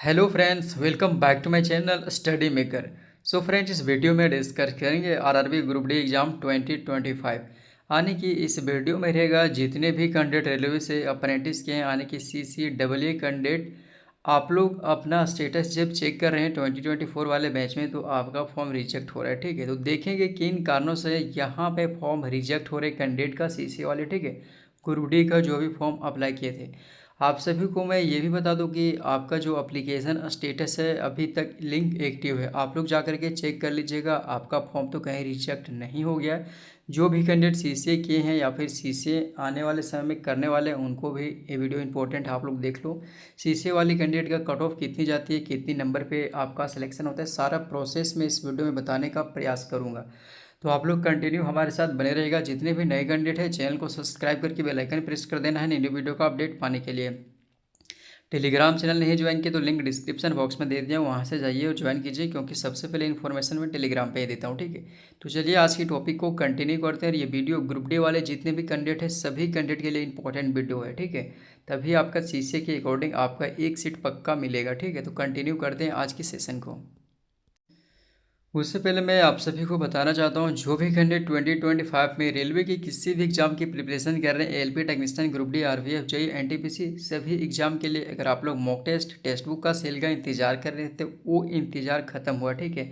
Hello friends, welcome back to my channel study maker. So friends, इस video में discuss करेंगे RRB group D exam 2025 आने की। इस वीडियो में रहेगा जितने भी कैंडिडेट रेलवे से अप्रेंटिस के हैं आने की CCAA कैंडिडेट, आप लोग अपना स्टेटस जब चेक कर रहे हैं 2024 वाले बैच में तो आपका फॉर्म रिजेक्ट हो रहा है। ठीक है, तो देखेंगे किन कारणों से यहाँ पे फॉर्म रिजेक्ट हो रहे कैंडिडेट का CC वाले। ठीक है, ग्रुप डी का जो भी फॉर्म अप्लाई किए थे। आप सभी को मैं ये भी बता दूं कि आपका जो एप्लीकेशन स्टेटस है अभी तक लिंक एक्टिव है, आप लोग जा कर के चेक कर लीजिएगा, आपका फॉर्म तो कहीं रिजेक्ट नहीं हो गया है। जो भी कैंडिडेट CCA किए हैं या फिर CCA आने वाले समय में करने वाले हैं उनको भी ये वीडियो इंपॉर्टेंट है, आप लोग देख लो। CCA वाली कैंडिडेट का कट ऑफ कितनी जाती है, कितनी नंबर पे आपका सिलेक्शन होता है, सारा प्रोसेस मैं इस वीडियो में बताने का प्रयास करूँगा। तो आप लोग कंटिन्यू हमारे साथ बने रहेगा। जितने भी नए कैंडिडेट हैं चैनल को सब्सक्राइब करके बेल आइकन प्रेस कर देना है न्यू वीडियो का अपडेट पाने के लिए। टेलीग्राम चैनल नहीं ज्वाइन किया तो लिंक डिस्क्रिप्शन बॉक्स में दे दिया, वहाँ से जाइए और ज्वाइन कीजिए, क्योंकि सबसे पहले इन्फॉर्मेशन मैं टेलीग्राम पे ही देता हूँ। ठीक है, तो चलिए आज की टॉपिक को कंटिन्यू करते हैं। ये वीडियो ग्रुप डी वाले जितने भी कैंडिडेट हैं सभी कैंडिडेट के लिए इंपॉर्टेंट वीडियो है। ठीक है, तभी आपका CCA के अकॉर्डिंग आपका एक सीट पक्का मिलेगा। ठीक है, तो कंटिन्यू करते हैं आज की सेशन को। उससे पहले मैं आप सभी को बताना चाहता हूँ, जो भी कैंडिडेट 2025 में रेलवे की किसी भी एग्जाम की प्रिपरेशन कर रहे हैं, ALP technician, group D, RVF, JEE, NTPC, सभी एग्जाम के लिए अगर आप लोग मॉक टेस्ट बुक का सेल का इंतजार कर रहे थे, वो इंतजार खत्म हुआ। ठीक है,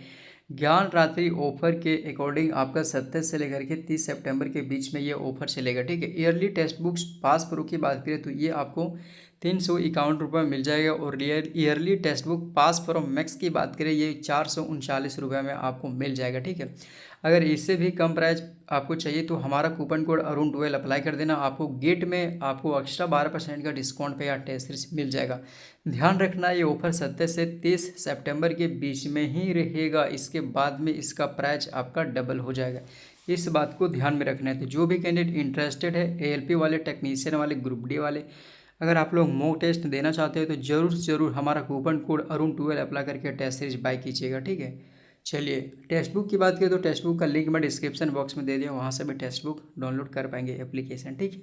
ज्ञान रात्रि ऑफर के अकॉर्डिंग आपका 27 से लेकर के 30 सितंबर के बीच में ये ऑफर चलेगा। ठीक है, yearly text books pass pro की बात करें तो ये आपको 351 रुपये मिल जाएगा, और yearly text book pass pro max की बात करें ये 439 रुपये में आपको मिल जाएगा। ठीक है, अगर इससे भी कम प्राइस आपको चाहिए तो हमारा कूपन कोड अरुण12 अप्लाई कर देना, आपको गेट में आपको एक्स्ट्रा 12% का डिस्काउंट पे या टेस्ट सीरीज मिल जाएगा। ध्यान रखना, ये ऑफर 27 से 30 सितंबर के बीच में ही रहेगा, इसके बाद में इसका प्राइस आपका डबल हो जाएगा। इस बात को ध्यान में रखना है। तो जो भी कैंडिडेट इंटरेस्टेड है ALP वाले, टेक्नीशियन वाले, ग्रुप डी वाले, अगर आप लोग मॉक टेस्ट देना चाहते हो तो ज़रूर से ज़रूर हमारा कूपन कोड अरुण12 अप्लाई करके टेस्ट सीरीज बाय कीजिएगा। ठीक है, चलिए टेक्स्ट बुक की बात करें तो टेक्स्ट बुक का लिंक मैं डिस्क्रिप्शन बॉक्स में दे दिया, वहाँ से भी टेक्स्ट बुक डाउनलोड कर पाएंगे एप्लीकेशन। ठीक है,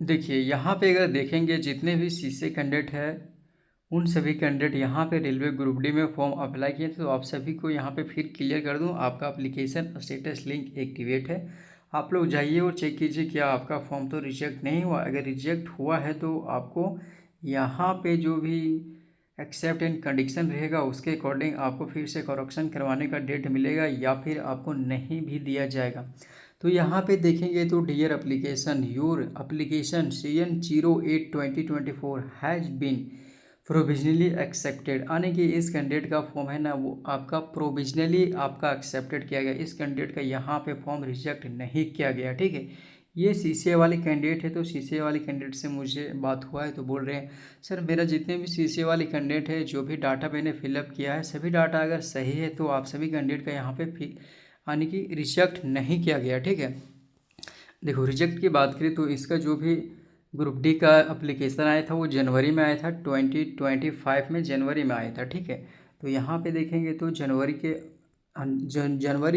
देखिए यहाँ पे अगर देखेंगे जितने भी CCA कैंडिडेट है उन सभी कैंडिडेट यहाँ पे रेलवे ग्रुप डी में फॉर्म अप्लाई किए थे, तो आप सभी को यहाँ पे फिर क्लियर कर दूँ, आपका एप्लीकेशन स्टेटस लिंक एक्टिवेट है। आप लोग जाइए और चेक कीजिए क्या आपका फॉर्म तो रिजेक्ट नहीं हुआ। अगर रिजेक्ट हुआ है तो आपको यहाँ पे जो भी एक्सेप्ट एंड कंडीशन रहेगा उसके अकॉर्डिंग आपको फिर से करेक्शन करवाने का डेट मिलेगा, या फिर आपको नहीं भी दिया जाएगा। तो यहाँ पे देखेंगे तो dear application, your application CN08-2024 has been provisionally accepted, यानी कि इस कैंडिडेट का फॉर्म है ना वो आपका प्रोविजनली आपका एक्सेप्टेड किया गया, इस कैंडिडेट का यहाँ पे फॉर्म रिजेक्ट नहीं किया गया। ठीक है, ये CCA वाले कैंडिडेट है, तो CCA वाले कैंडिडेट से मुझे बात हुआ है तो बोल रहे हैं सर मेरा जितने भी CCA वाले कैंडिडेट है जो भी डाटा मैंने फिलअप किया है सभी डाटा अगर सही है तो आप सभी कैंडिडेट का यहाँ पे यानी कि रिजेक्ट नहीं किया गया। ठीक है, देखो रिजेक्ट की बात करें तो इसका जो भी ग्रुप डी का एप्लीकेशन आया था वो जनवरी में आया था, 2025 में जनवरी में आया था। ठीक है, तो यहाँ पे देखेंगे तो जनवरी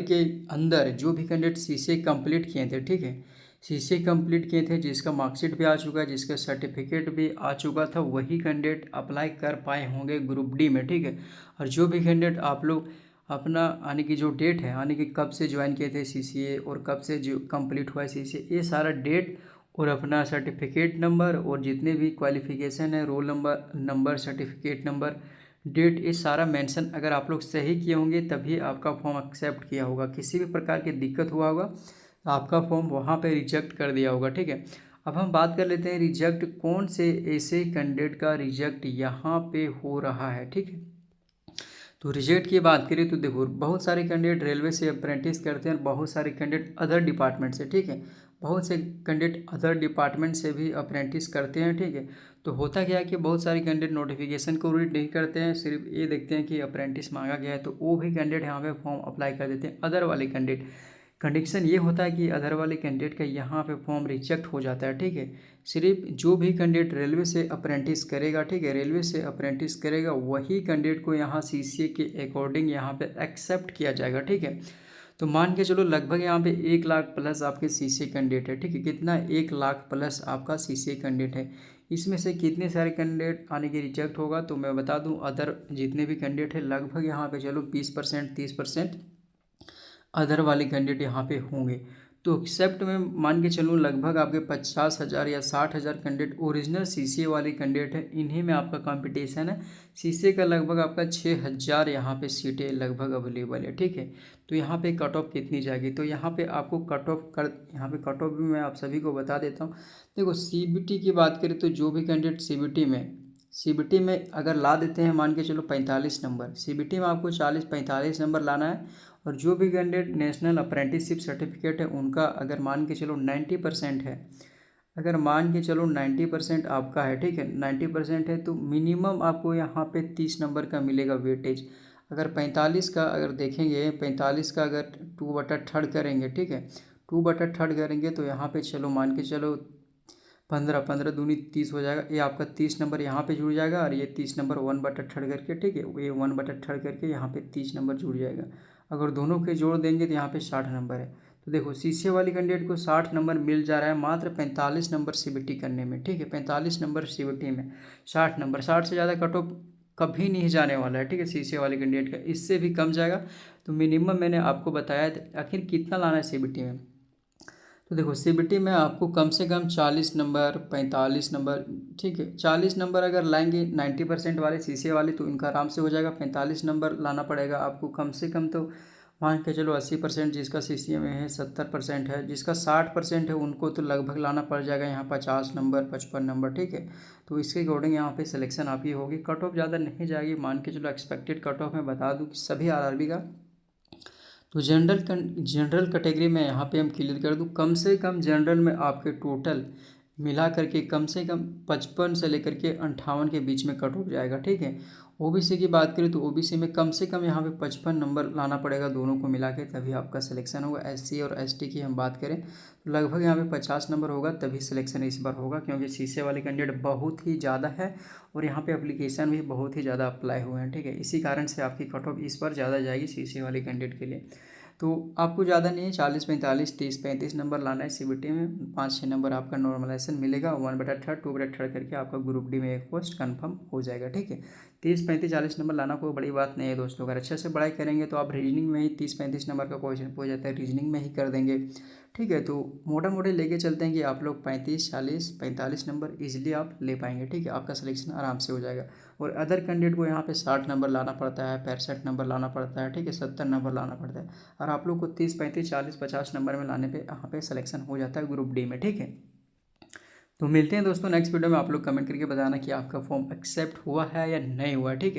के अंदर जो भी कैंडिडेट CCA कंप्लीट किए थे, ठीक है, CCA कंप्लीट किए थे, जिसका मार्कशीट भी आ चुका है, जिसका सर्टिफिकेट भी आ चुका था, वही कैंडिडेट अप्लाई कर पाए होंगे ग्रुप डी में। ठीक है, और जो भी कैंडिडेट आप लोग अपना आने की जो डेट है, यानी कि कब से ज्वाइन किए थे CCA और कब से जो कंप्लीट हुआ है CCA, ये सारा डेट और अपना सर्टिफिकेट नंबर और जितने भी क्वालिफिकेशन है, roll number, certificate number, date, ये सारा मेंशन अगर आप लोग सही किए होंगे तभी आपका फॉर्म एक्सेप्ट किया होगा। किसी भी प्रकार की दिक्कत हुआ होगा तो आपका फॉर्म वहाँ पे रिजेक्ट कर दिया होगा। ठीक है, अब हम बात कर लेते हैं रिजेक्ट कौन से ऐसे कैंडिडेट का रिजेक्ट यहाँ पे हो रहा है। ठीक है, तो रिजेक्ट की बात करें तो देखो बहुत सारे कैंडिडेट रेलवे से अप्रेंटिस करते हैं और बहुत सारे कैंडिडेट अदर डिपार्टमेंट से। ठीक है, बहुत से कैंडिडेट अदर डिपार्टमेंट से भी अप्रेंटिस करते हैं। ठीक है, तो होता क्या है कि बहुत सारे कैंडिडेट नोटिफिकेशन को रीड नहीं करते हैं, सिर्फ ये देखते हैं कि अप्रेंटिस मांगा गया है तो वो भी कैंडिडेट यहाँ पे फॉर्म अप्लाई कर देते हैं। अदर वाले कैंडिडेट, कंडीशन ये होता है कि अदर वाले कैंडिडेट का यहाँ पे फॉर्म रिजेक्ट हो जाता है। ठीक है, सिर्फ जो भी कैंडिडेट रेलवे से अप्रेंटिस करेगा, ठीक है, रेलवे से अप्रेंटिस करेगा वही कैंडिडेट को यहाँ CCA के अकॉर्डिंग यहाँ पे एक्सेप्ट किया जाएगा। ठीक है, तो मान के चलो लगभग यहाँ पे 1 लाख प्लस आपके CCA कैंडिडेट है। ठीक है, कितना 1 लाख प्लस आपका CCA कैंडिडेट है। इसमें से कितने सारे कैंडिडेट आने के रिजेक्ट होगा, तो मैं बता दूं अदर जितने भी कैंडिडेट हैं लगभग यहाँ पे चलो 20% 30% अदर वाले कैंडिडेट यहाँ पे होंगे। तो एक्सेप्ट में मान के चलूँ लगभग आपके 50,000 या 60,000 कैंडिडेट ओरिजिनल सीसीए वाले कैंडिडेट हैं, इन्हीं में आपका कंपटीशन है। सीसीए का लगभग आपका 6,000 यहाँ पे सीटें लगभग अवेलेबल है, ठीक है। तो यहाँ पे कट ऑफ कितनी जाएगी, तो यहाँ पे आपको कट ऑफ यहाँ पे कट ऑफ भी मैं आप सभी को बता देता हूँ। देखो सीबीटी की बात करें तो जो भी कैंडिडेट सीबीटी में अगर ला देते हैं मान के चलो 45 नंबर, सीबीटी में आपको 40-45 नंबर लाना है। और जो भी कैंडिडेट नेशनल अप्रेंटिसशिप सर्टिफिकेट है उनका अगर मान के चलो 90% है, अगर मान के चलो 90% आपका है, ठीक है, 90% है तो मिनिमम आपको यहाँ पे 30 नंबर का मिलेगा वेटेज। अगर 45 का अगर देखेंगे, 45 का अगर 2/3 करेंगे, ठीक है, 2/3 करेंगे तो यहाँ पे चलो मान के चलो 15 दूनी 30 हो जाएगा। ये आपका 30 नंबर यहाँ पे जुड़ जाएगा और ये 30 नंबर 1/3 करके, ठीक है, ये 1/3 करके यहाँ पे 30 नंबर जुड़ जाएगा। अगर दोनों के जोड़ देंगे तो यहाँ पे 60 नंबर है। तो देखो सीसीए वाली कैंडिडेट को 60 नंबर मिल जा रहा है मात्र 45 नंबर सीबीटी करने में, ठीक है, 45 नंबर सीबीटी में 60 नंबर, 60 से ज़्यादा कट ऑफ कभी नहीं जाने वाला है, ठीक है, सीसीए वाले कैंडिडेट का इससे भी कम जाएगा। तो मिनिमम मैंने आपको बताया आखिर कितना लाना है सीबीटी में। तो देखो सीबीटी में आपको कम से कम 40 नंबर 45 नंबर, ठीक है, 40 नंबर अगर लाएंगे 90% वाले सीसीए वाले तो इनका आराम से हो जाएगा। 45 नंबर लाना पड़ेगा आपको कम से कम, तो मान के चलो 80% जिसका सीसीए में है, 70% है, जिसका 60% है उनको तो लगभग लाना पड़ जाएगा यहाँ 50 नंबर 55 नंबर, ठीक है। तो इसके अकॉर्डिंग यहाँ पे सिलेक्शन आपकी होगी। कट ऑफ ज़्यादा नहीं जाएगी, मान के चलो एक्सपेक्टेड कट ऑफ मैं बता दूँ कि सभी आरआरबी का। तो जनरल कैटेगरी में यहाँ पे हम क्लियर कर दूँ, कम से कम जनरल में आपके टोटल मिला करके कम से कम 55 से लेकर के 58 के बीच में कट ऑफ जाएगा, ठीक है। ओबीसी की बात करें तो ओबीसी में कम से कम यहाँ पे 55 नंबर लाना पड़ेगा दोनों को मिला के, तभी आपका सिलेक्शन होगा। एससी और एसटी की हम बात करें तो लगभग यहाँ पे 50 नंबर होगा तभी सिलेक्शन इस बार होगा, क्योंकि सीसीए वाले कैंडिडेट बहुत ही ज़्यादा है और यहाँ पे एप्लीकेशन भी बहुत ही ज़्यादा अप्लाई हुए हैं, ठीक है। इसी कारण से आपकी कट ऑफ इस बार ज़्यादा जाएगी सीसीए वाले कैंडिडेट के लिए। तो आपको ज़्यादा नहीं है, 40 45 30 35 नंबर लाना है सीबीटी में, 5-6 नंबर आपका नॉर्मलाइजेशन मिलेगा, 1/3 2/3 करके आपका ग्रुप डी में एक पोस्ट कंफर्म हो जाएगा, ठीक है। 30 35 40 नंबर लाना कोई बड़ी बात नहीं है दोस्तों। अगर अच्छे से पढ़ाई करेंगे तो आप रीजनिंग में ही 30-35 नंबर का क्वेश्चन पूछ जाता है, रीजनिंग में ही कर देंगे, ठीक है। तो मोटा मोटे लेके चलते हैं कि आप लोग 35 40 45 नंबर इजीली आप ले पाएंगे, ठीक है, आपका सिलेक्शन आराम से हो जाएगा। और अदर कैंडिडेट को यहाँ पे 60 नंबर लाना पड़ता है, 65 नंबर लाना पड़ता है, ठीक है, 70 नंबर लाना पड़ता है, और आप लोग को 30 35 40 50 नंबर में लाने पे यहाँ पे सिलेक्शन हो जाता है ग्रुप डी में, ठीक है। तो मिलते हैं दोस्तों नेक्स्ट वीडियो में। आप लोग कमेंट करके बताना कि आपका फॉर्म एक्सेप्ट हुआ है या नहीं हुआ, ठीक है।